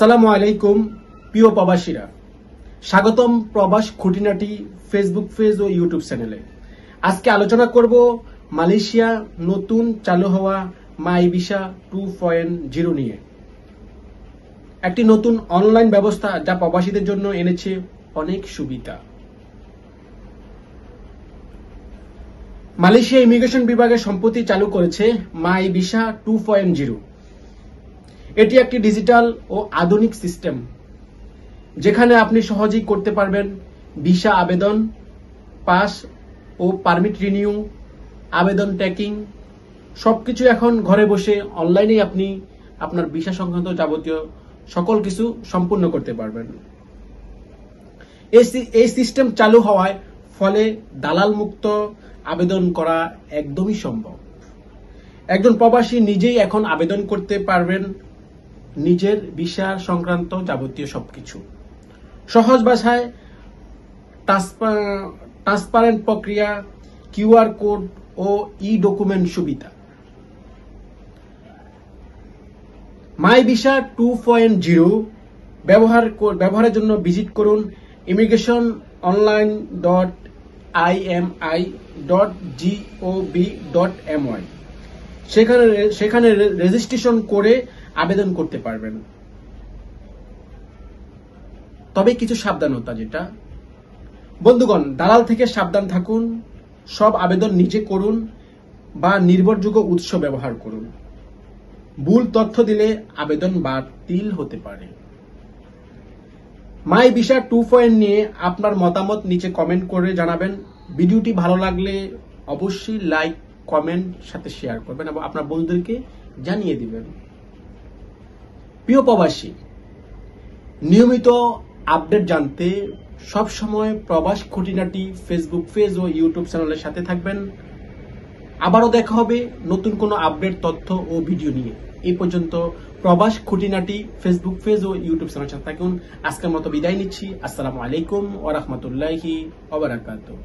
আসসালামু আলাইকুম প্রিয় প্রবাসীরা, স্বাগতম প্রবাস খুঁটিনাটি ফেসবুক পেজ ও ইউটিউব চ্যানেলে। আজকে আলোচনা করব মালয়েশিয়া নতুন চালু হওয়া মাই ভিসা 2.0 নিয়ে। একটি নতুন অনলাইন ব্যবস্থা যা প্রবাসীদের জন্য এনেছে অনেক সুবিধা। মালয়েশিয়া ইমিগ্রেশন বিভাগে সম্প্রতি চালু করেছে মাই ভিসা 2.0। এটি একটি ডিজিটাল ও আধুনিক সিস্টেম যেখানে আপনি সহজেই করতে পারবেন ভিসা আবেদন, পাস ও পারমিট রিনিউ, আবেদন ট্র্যাকিং, সবকিছু এখন ঘরে বসে অনলাইনেই আপনি আপনার ভিসা সংক্রান্ত যাবতীয় সকল কিছু সম্পূর্ণ করতে পারবেন। এই সিস্টেম চালু হওয়ায় ফলে দালাল মুক্ত আবেদন করা একদমই সম্ভব। একজন প্রবাসী নিজেই এখন আবেদন করতে পারবেন নিজের ভিসা সংক্রান্ত যাবতীয় সবকিছু। সহজ ভাষায় ট্রান্সপারেন্ট প্রক্রিয়া, কিউআর কোড ও ই ডকুমেন্ট সুবিধা। মাই ভিসা 2.0 ব্যবহারের জন্য ভিজিট করুন immigration.imi.gov.my। সেখানে রেজিস্ট্রেশন করে আবেদন করতে পারবেন। তবে কিছু সাবধানতা, যেটা বন্ধুগণ, দালাল থেকে সাবধান থাকুন। সব আবেদন নিজে করুন বা নির্ভরযোগ্য উৎস ব্যবহার করুন। ভুল তথ্য দিলে আবেদন বাতিল হতে পারে। মাই ভিসা 2.0 নিয়ে আপনার মতামত নিচে কমেন্ট করে জানাবেন। ভিডিওটি ভালো লাগলে অবশ্যই লাইক, কমেন্ট সাথে শেয়ার করবেন এবং আপনার বন্ধুদেরকে জানিয়ে দিবেন। প্রিয় প্রবাসী, নিয়মিত আপডেট জানতে সবসময় প্রবাস খুঁটিনাটি ফেসবুক পেজ ও ইউটিউব চ্যানেলের সাথে থাকবেন। আবারও দেখা হবে নতুন কোনো আপডেট তথ্য ও ভিডিও নিয়ে। এই পর্যন্ত প্রবাস খুঁটিনাটি ফেসবুক পেজ ও ইউটিউব চ্যানেলের সাথে থাকুন। আজকের মতো বিদায় নিচ্ছি। আসসালামু আলাইকুম ওয়া রাহমাতুল্লাহি ওয়া বারাকাতুহু।